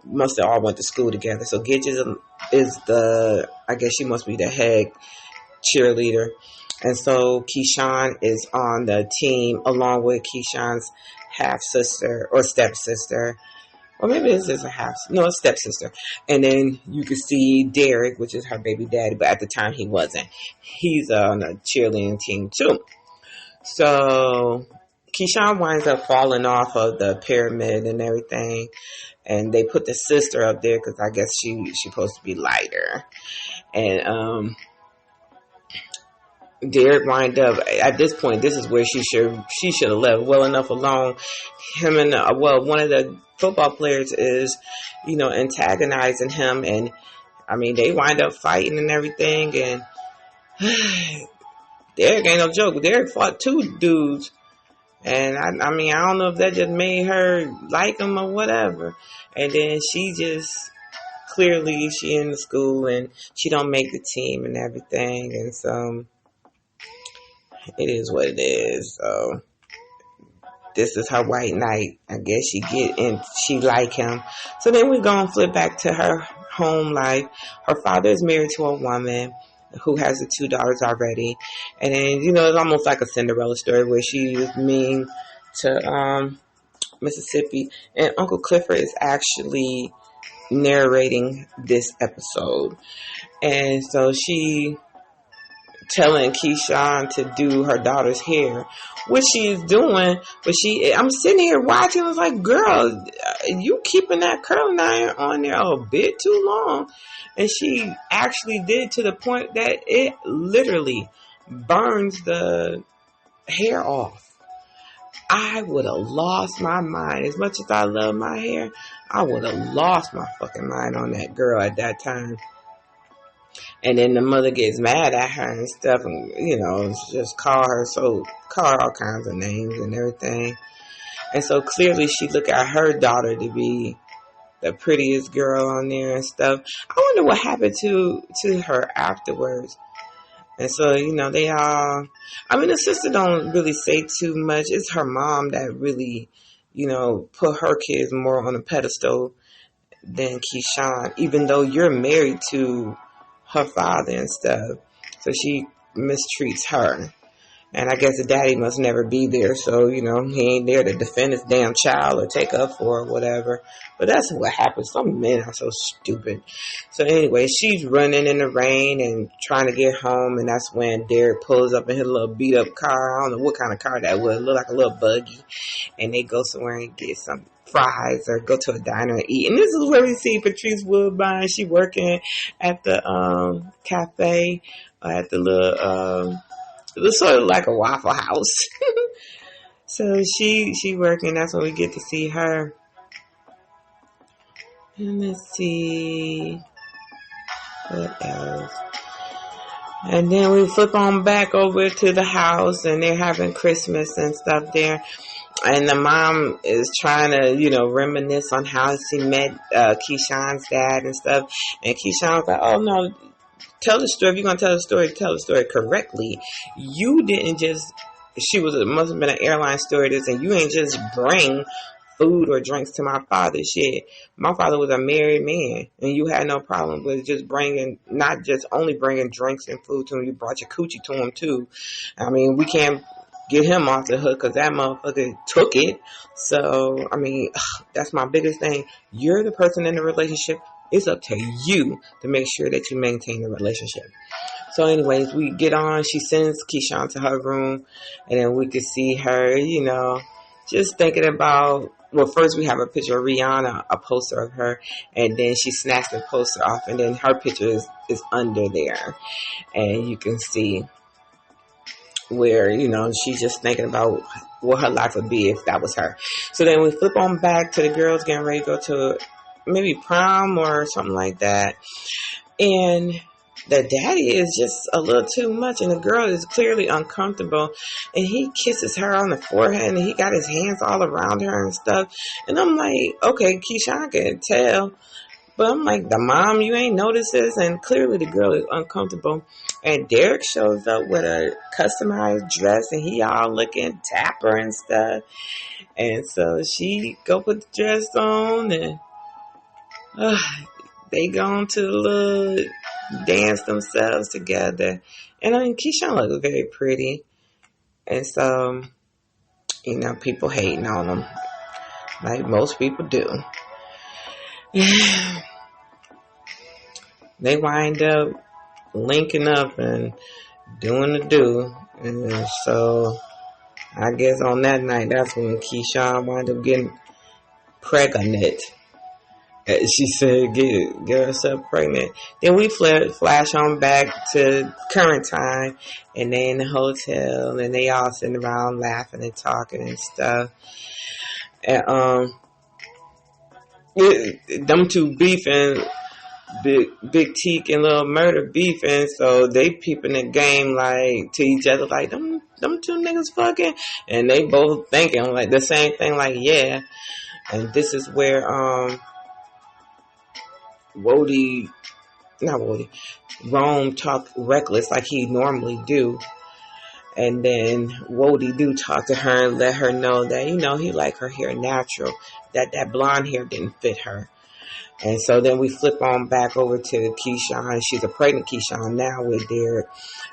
must have all went to school together. So Gidget is I guess she must be the head cheerleader. And so Keyshawn is on the team along with Keyshawn's half-sister or stepsister. Or maybe this is a stepsister. And then you can see Derek, which is her baby daddy, but at the time he wasn't. He's on a cheerleading team too. So Keyshawn winds up falling off of the pyramid and everything. And they put the sister up there because I guess she's supposed to be lighter. And Derek wind up at this point. This is where she should have left well enough alone. Him and one of the football players is, antagonizing him, and I mean they wind up fighting and everything. And Derek ain't no joke. Derek fought two dudes, and I mean I don't know if that just made her like him or whatever. And then she just clearly she in the school and she don't make the team and everything, and so. It is what it is. So this is her white knight. I guess she like him. So then we go and flip back to her home life. Her father is married to a woman who has the 2 daughters already. And then, it's almost like a Cinderella story where she is mean to Mississippi. And Uncle Clifford is actually narrating this episode. And so she telling Keyshawn to do her daughter's hair, which she is doing, but I'm sitting here watching, I was like, girl, you keeping that curling iron on there a bit too long. And she actually did to the point that it literally burns the hair off. I would have lost my mind. As much as I love my hair, I would have lost my fucking mind on that girl at that time. And then the mother gets mad at her and stuff, and just call her all kinds of names and everything. And so clearly she look at her daughter to be the prettiest girl on there and stuff. I wonder what happened to her afterwards. And so they all. I mean, the sister don't really say too much. It's her mom that really put her kids more on a pedestal than Keyshawn, even though you're married to her father and stuff. So she mistreats her. And I guess the daddy must never be there. So, he ain't there to defend his damn child or take up for her or whatever. But that's what happens. Some men are so stupid. So anyway, she's running in the rain and trying to get home. And that's when Derek pulls up in his little beat up car. I don't know what kind of car that was. It looked like a little buggy. And they go somewhere and get some fries or go to a diner and eat. And this is where we see Patrice Woodbine. She working at the cafe, at the little it was sort of like a Waffle House. So she working. That's when we get to see her. And let's see what else. And then we flip on back over to the house, and they're having Christmas and stuff there. And the mom is trying to, reminisce on how she met Keyshawn's dad and stuff. And Keyshawn's like, oh, no, tell the story. If you're going to tell the story correctly. You didn't just, must have been an airline stewardess, and you ain't just bring food or drinks to my father. Shit, my father was a married man, and you had no problem with just not just only bringing drinks and food to him, you brought your coochie to him too. I mean, we can't get him off the hook because that motherfucker took it. So, I mean, that's my biggest thing. You're the person in the relationship. It's up to you to make sure that you maintain the relationship. So anyways, we get on. She sends Keyshawn to her room, and then we could see her, just thinking about, well, first we have a picture of Rihanna, a poster of her, and then she snatched the poster off, and then her picture is under there. And you can see where, she's just thinking about what her life would be if that was her. So then we flip on back to the girls getting ready to go to maybe prom or something like that. And the daddy is just a little too much, and the girl is clearly uncomfortable, and he kisses her on the forehead, and he got his hands all around her and stuff. And I'm like, okay, Keyshawn can tell, but I'm like, the mom, you ain't noticed this? And clearly the girl is uncomfortable. And Derek shows up with a customized dress, and he all looking dapper and stuff. And so she go put the dress on, and they go to the little dance themselves together. And I mean, Keyshawn looks very pretty. And so, people hating on them, like most people do. They wind up linking up and doing the do. And so, I guess on that night, that's when Keyshawn wind up getting pregnant. She said, get herself pregnant. Then we flash on back to current time, and they in the hotel, and they all sitting around laughing and talking and stuff. And them two beefing, Big Teak and Little Murder beefing, so they peeping the game like to each other, like them two niggas fucking, and they both thinking like the same thing, like yeah. And this is where Rome talk reckless like he normally do. And then Wody do talk to her and let her know that, he like her hair natural, that blonde hair didn't fit her. And so then we flip on back over to Keyshawn. She's a pregnant Keyshawn now with Derek.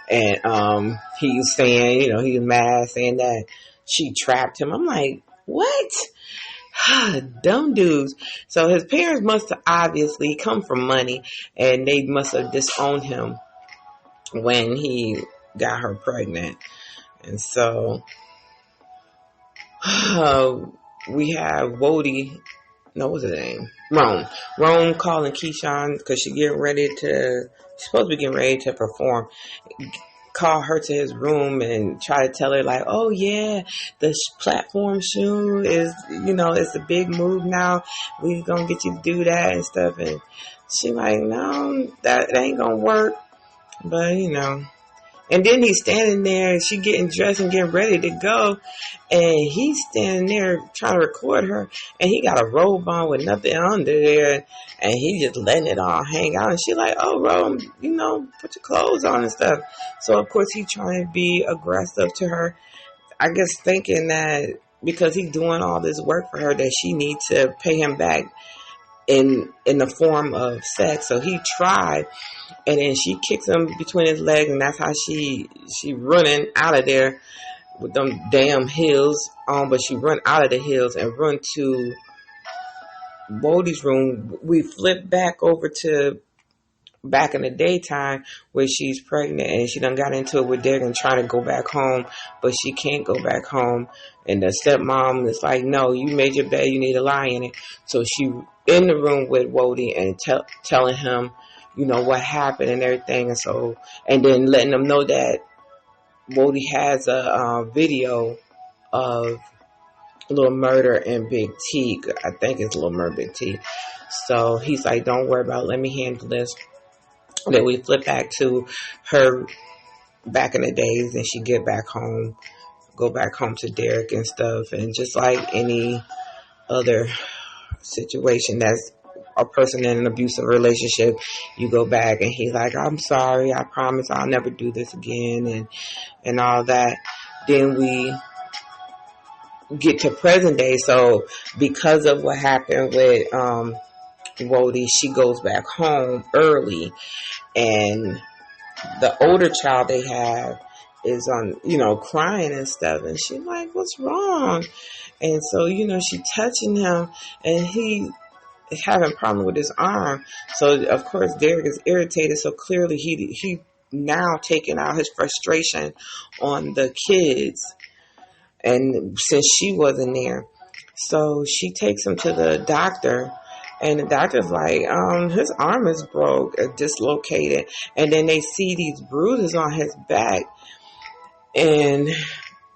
And he's saying, he's mad, saying that she trapped him. I'm like, what? Dumb dudes. So his parents must have obviously come from money, and they must have disowned him when he got her pregnant. And so we have Wody, what's his name? Rome calling Keyshawn because she's supposed to be getting ready to perform. Call her to his room and try to tell her like, oh yeah, the platform shoe is, it's a big move now. We gonna get you to do that and stuff. And she like, no, that ain't gonna work. But and then he's standing there and she getting dressed and getting ready to go. And he's standing there trying to record her. And he got a robe on with nothing under there. And he just letting it all hang out. And she like, oh, Rome, put your clothes on and stuff. So, of course, he trying to be aggressive to her. I guess thinking that because he's doing all this work for her that she needs to pay him back in the form of sex. So he tried. And then she kicks him between his legs, and that's how she running out of there with them damn heels on. But she run out of the heels and run to Wody's room. We flip back over to back in the daytime where she's pregnant and she done got into it with Derek and trying to go back home, but she can't go back home. And the stepmom is like, no, you made your bed, you need to lie in it. So she in the room with Wody and telling him, what happened and everything. And then letting them know that Wody has a video of Little Murder and Big T. I think it's Little Murder, Big T. So he's like, don't worry about it. Let me handle this. Then we flip back to her back in the days, and she go back home to Derek and stuff. And just like any other situation that's a person in an abusive relationship, you go back and he's like, I'm sorry, I promise I'll never do this again, and all that. Then we get to present day. So because of what happened with Wody, she goes back home early, and the older child they have is on, crying and stuff, and she's like, what's wrong? And so, she touching him, and he is having a problem with his arm. So of course Derek is irritated. So clearly he now taking out his frustration on the kids, and since she wasn't there, so she takes him to the doctor. And the doctor's like, his arm is broke, dislocated. And then they see these bruises on his back. And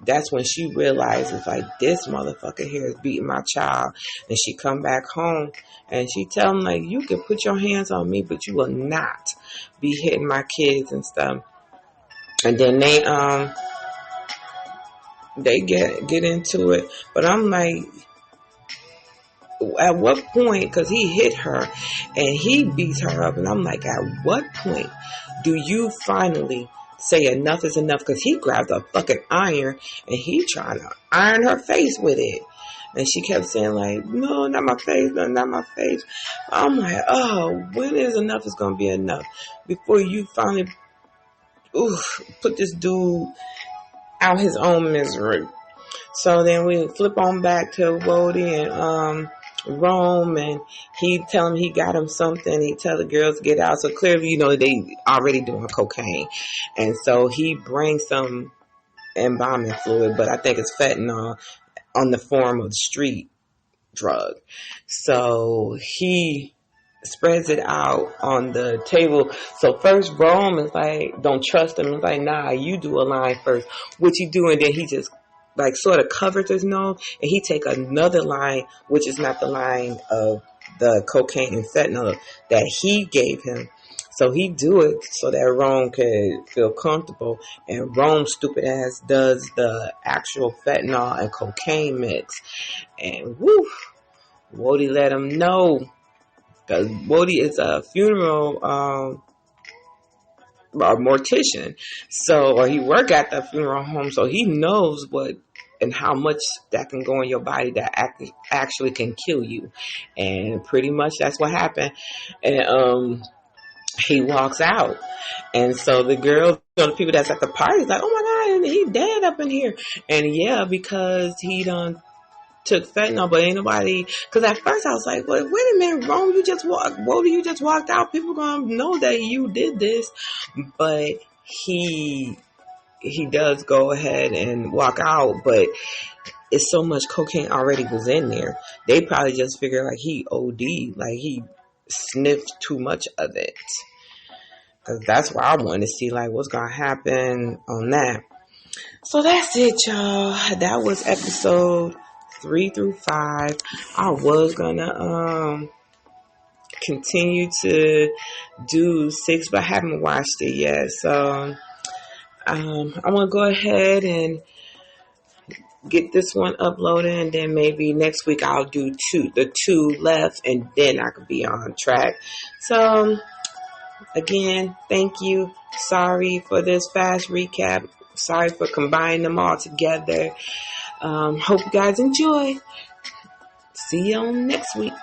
that's when she realizes, like, this motherfucker here is beating my child. And she come back home and she tell him, like, you can put your hands on me, but you will not be hitting my kids and stuff. And then they get into it. But I'm like, at what point, because he hit her and he beats her up, and I'm like, at what point do you finally say enough is enough? Because he grabbed a fucking iron and he trying to iron her face with it, and she kept saying like, no, not my face, no, not my face. I'm like, oh, when is enough is gonna be enough before you finally put this dude out his own misery? So then we flip on back to Wody and Rome, and he tell him he got him something. He tell the girls to get out. So clearly, they already doing cocaine. And so he brings some embalming fluid, but I think it's fentanyl on the form of the street drug. So he spreads it out on the table. So first Rome is like, don't trust him. He's like, nah, you do a line first. Which he do, and then he just like sort of covers his nose, and he take another line, which is not the line of the cocaine and fentanyl that he gave him. So he do it so that Rome could feel comfortable, and Rome stupid ass does the actual fentanyl and cocaine mix, and woo, Wody let him know, because Wody is a funeral a mortician, so, or he work at the funeral home, so he knows what and how much that can go in your body that actually can kill you, and pretty much that's what happened. And he walks out, and so the girls, the people that's at the party, is like, oh my god, he dead up in here, and yeah, because he done took fentanyl, but ain't nobody, because at first I was like, well, wait a minute, Rome, you just walked out, people gonna know that you did this, but he does go ahead and walk out, but it's so much cocaine already was in there, they probably just figured like he OD'd, like he sniffed too much of it, because that's why I wanted to see like what's gonna happen on that. So that's it, y'all. That was episode 3 through 5. I was gonna continue to do 6, but I haven't watched it yet. So I'm gonna go ahead and get this one uploaded, and then maybe next week I'll do the two left, and then I could be on track. So again, thank you. Sorry for this fast recap. Sorry for combining them all together. Hope you guys enjoy. See you on next week.